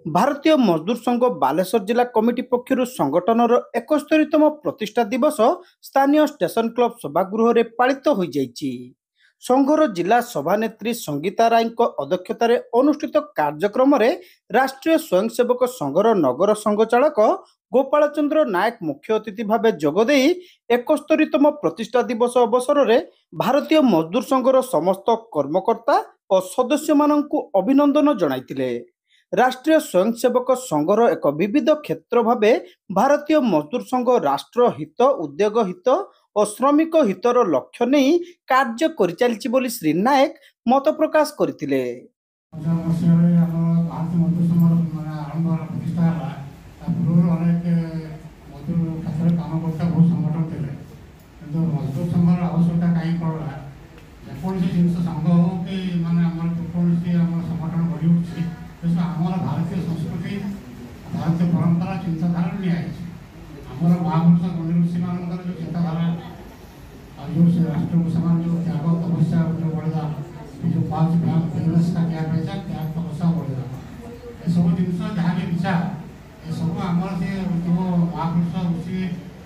भारतीय मजदूर संघ बालेश्वर जिला कमिटी पक्षर संगठनर 71तम प्रतिष्ठा दिवस स्थानीय स्टेशन क्लब सभागृह रे पालित हो जाइछि। संघर जिला सभानेत्री संगीता राय अध्यक्षतार अनुष्ठित कार्यक्रम रे राष्ट्रीय स्वयंसेवक संघर नगर संघचालक गोपाल चंद्र नायक मुख्य अतिथि भाव जोगदे 71तम प्रतिष्ठा दिवस अवसर में भारतीय मजदूर संघर समस्त कर्मकर्ता और सदस्य माननकु अभिनंदन जणाइतिले। राष्ट्रीय स्वयंसेवक संघर एक विविध क्षेत्र भावे भारतीय मजदूर संघ राष्ट्र हित उद्योग हित और श्रमिक हितर लक्ष्य नहीं कार्य करि चलिछि बोली श्री नायक मत प्रकाश करथिले। भारतीय संस्कृति भारतीय परंपरा चिंताधारा नहीं आई आमर महापुरुष गणि ऋषि मान जो चिंताधारा जो राष्ट्र को समान जो त्याग तपस्या बलिदान जो 5 भाग बिजनेस का क्या पैसा त्याग तपस्या बलिदान ये सब जिन जहाँ भी विचार ये सब आमर से जो महापुरुष ऋषि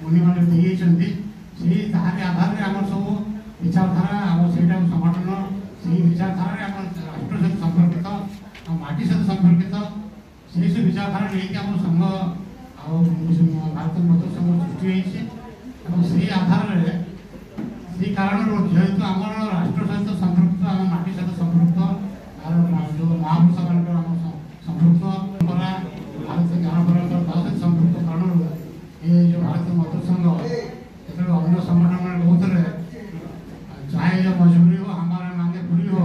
मुनि मैंने दिए आधार में आम सब विचारधारा आम से संगठन से विचारधारा राष्ट्र सहित संपर्कित माटी सहित संपर्कित से सब विचारधारा लेकिन आम संघ भारतीय मजदूर संघ सृष्टि से आधार से कारण जेहेतु आम राष्ट्र सहित संपृक्त आम माटी सहित संपृक्त जो महापुरुष मान संपृक्त भारतीय ज्ञान परंपरा सहित संपृक्त कारण ये जो भारतीय मजदूर संघ जो अन्य संगठन मैंने कहते चाहे जो मजबूरी हो हमारे मांगे पूरी हो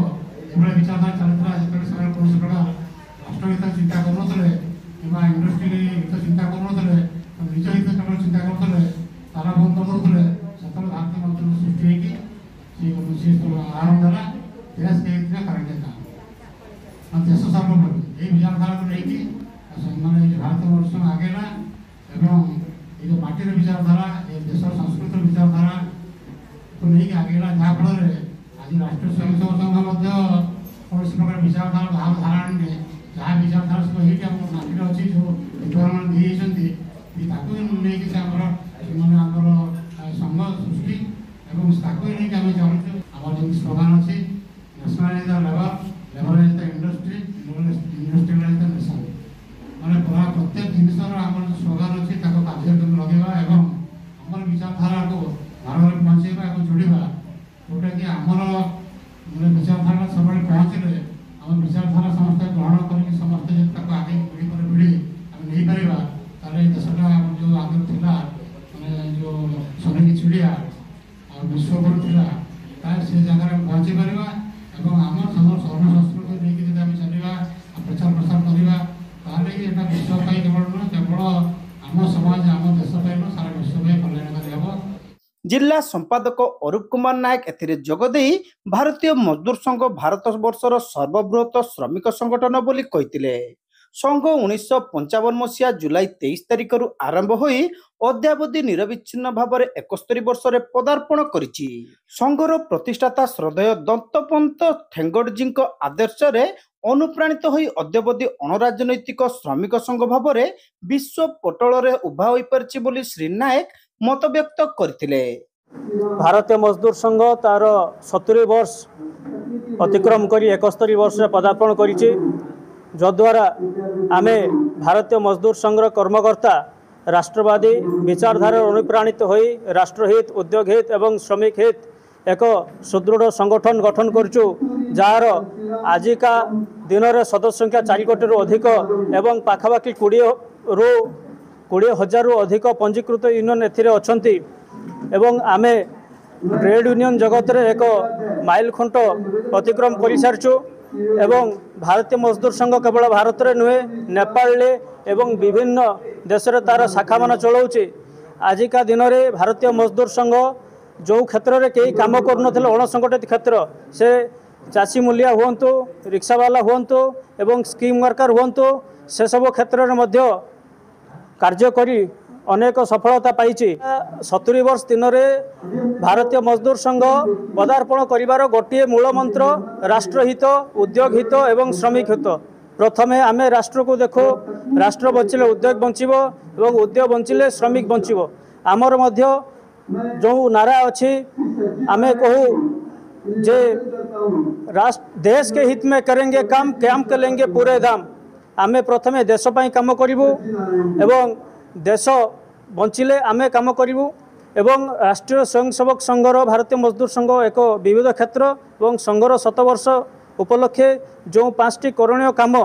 ये विचारधारा चलता है कौन राष्ट्र हित चिंता करुले कि इंडस्ट्री हित चिंता करुले निज हित केवल चिंता करुले तारा बंद करदे से भारतीय मजदूर सृष्टि होगी आरंभ है देश के कार्यक्रम देश सर्वोपरि ये विचारधारा को लेकिन मैंने भारतीय मजदूर आगेला एवं ये माटी विचारधारा ये देश संस्कृति विचारधारा को लेकिन आगेला जहाँफल आज राष्ट्रीय स्वयंसेवक संघ कौन प्रकार विचारधारा भाव धारणा जहाँ विचारधारा सब ये माटी अच्छी जो विद्वान दिए संघ सृष्टि और आम चलु आम जो स्लोगान अच्छी nationalise labour labourise industry industrialise nation मैंने पूरा प्रत्येक जिनस आम जो स्लोगान अच्छी कार्यक्रम लगेगा और आम विचारधारा को घर घर पहुँचेगा और जोड़ा जोटा कि आमर विचारधारा सब पहुँचले आम विचारधारा समस्त ग्रहण कर समस्त आगे पीढ़ी पर पीढ़ी आम नहीं पार ताले देशटा जो आगे थिला माने जो सोने की चिड़िया और विश्वकर्म थिला तार से जगह पहुँची पारिबा एवं आम सर्व संस्कृति लेकिन जब आम चलवा प्रचार प्रसार करवा ताले एटा विश्व पाई केवल न केवल आम समाज आम देश पाई न सारा विश्व पाई कल्याणकारी हेबो। जिला संपादक अरूप कुमार नायक एथिरे जोगदे भारतीय मजदूर संघ भारत वर्षर सर्वबृहत श्रमिक संगठन बोली कहितिले। संघ 1955 मसीहा जुलाई 23 तारिख आरंभ होई अद्यावधि निरविच्छिन्न भाव में 71 वर्ष रे पदार्पण करिछि। संघर प्रतिष्ठाता श्रद्धेय दत्तपंत ठेंगड़जी आदर्श रे अनुप्राणित होई अद्यावधि अणराजनैतिक श्रमिक संघ भाव में विश्व पटल रे उभा होई परछि बोली श्री नायक मत व्यक्त करथिले। भारतीय मजदूर संघ तार 70 वर्ष अतिक्रम करी 71 वर्ष पदार्पण करिछि जद्वारा आमे भारतीय मजदूर संघ कर्मकर्ता राष्ट्रवादी विचारधारा अनुप्राणित होई राष्ट्रहित उद्योग हित एवं श्रमिक हित एक सुदृढ़ संगठन गठन करचु जार आजिका दिन में सदस्य संख्या 4 कोटी रु अधिक एवं पाखापाखि 20,000 रु अधिक पंजीकृत यूनियन एथिरे अछंती एवं आमे ट्रेड यूनियन जगत रे एक माइल खुंट अतिक्रम कर सारिचु एवं भारतीय मजदूर संघ केवल भारत में नुहे नेपाल एवं विभिन्न देश रे तार शाखा मान चलाउछि। आजिका दिन में भारतीय मजदूर संघ जो क्षेत्र में कई काम करुनथिले अणसंगठित क्षेत्र से चाषी मूलिया हुंतु रिक्शावाला हुंतु एवं स्कीम वर्कर हुंतु से सब क्षेत्र में मध्य कार्य करी अनेक सफलता पाई 70 वर्ष दिन में भारतीय मजदूर संघ पदार्पण करिवार गोटे मूल मंत्र राष्ट्रहित उद्योग हित एवं श्रमिक हित प्रथमे आमे राष्ट्र को देखो राष्ट्र बंचिले उद्योग बंचिबो एवं उद्योग बंचिले श्रमिक बंचिबो आमर मध्य जो नारा अच्छी आमे कहू जे राष्ट्र देश के हित में करेंगे काम काम करेंगे पूरे दाम आमे प्रथमे देश पाई काम करिबू एवं देश बंचिले आमे काम करिबू एवं राष्ट्रीय स्वयंसेवक संघर भारतीय मजदूर संघ एक विविध क्षेत्र एवं संघर 7 वर्ष उपलक्षे जो 5टी करणीय काम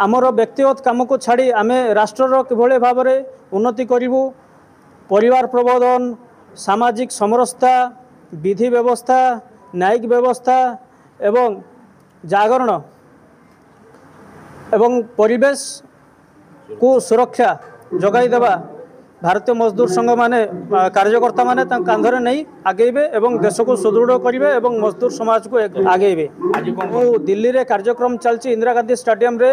आमर व्यक्तिगत काम को छाड़ी आमे राष्ट्रर किभଳି भाबरे उन्नति करिबू परिवार प्रबोधन सामाजिक समरसता विधि व्यवस्था न्यायिक व्यवस्था एवं जागरण एवं परिवेश को सुरक्षा जगाई देवा भारतीय मजदूर संघ माने कार्यकर्ता माने कांधरे नहीं आगेबे एवं देश को सुदृढ़ करेंगे एवं मजदूर समाज को आगेबे। दिल्ली रे कार्यक्रम चलची इंदिरा गांधी स्टेडियम रे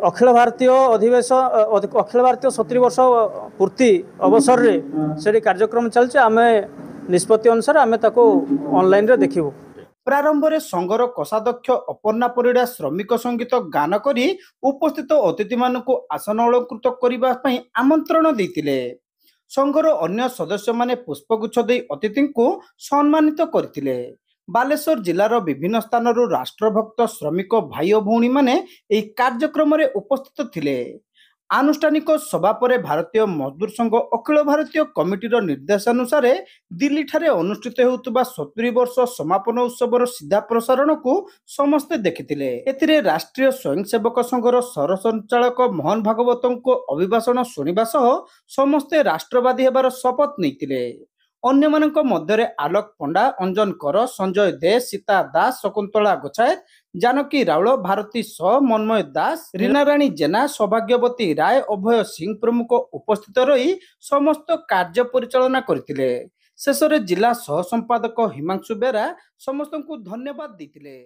अखिल भारतीय अधिवेशन अखिल भारतीय 70 वर्ष पूर्ति अवसर रे से कार्यक्रम चलছে आमे निष्पत्ति अनुसार आमे ताको ऑनलाइन रे देखिबो। प्रारंभ में संघर कोषाध्यक्ष अपर्णा परिड़ा श्रमिक संगीत गान करी उपस्थित अतिथि मानक आसन अलंकृत करने आमंत्रण देते संघर अन्य सदस्य माने पुष्पगुच्छ दे अतिथि को सम्मानित करते। बालेश्वर जिलार विभिन्न स्थान राष्ट्रभक्त श्रमिक भाई और भौणी माने एही कार्यक्रम रे उपस्थित थिले। आनुष्ठानिक सभा पर भारतीय मजदूर संघ अखिल भारतीय कमिटीर निर्देशानुसार दिल्ली ठारे अनुष्ठित होउतबा 70 वर्ष समापन उत्सवर सीधा प्रसारण को समस्ते देखिथिले। एथिरे राष्ट्रीय स्वयंसेवक संघर सरसंचालक मोहन भागवत को अभिभाषण सुनिबा सह समस्ते राष्ट्रवादी हेबार शपथ नैतिले। अन्य मानक मध्यरे आलोक पंडा अंजन कर संजय दे सीता दास शकुंतला गोछायत जानकी राउल भारती स मनमय दास रीना राणी जेना सौभाग्यवती राय अभय सिंह प्रमुख उपस्थित रही समस्त कार्य परिचालना करथिले। शेषरे जिला सह संपादक हिमांशु बेरा समस्त को धन्यवाद देथिले।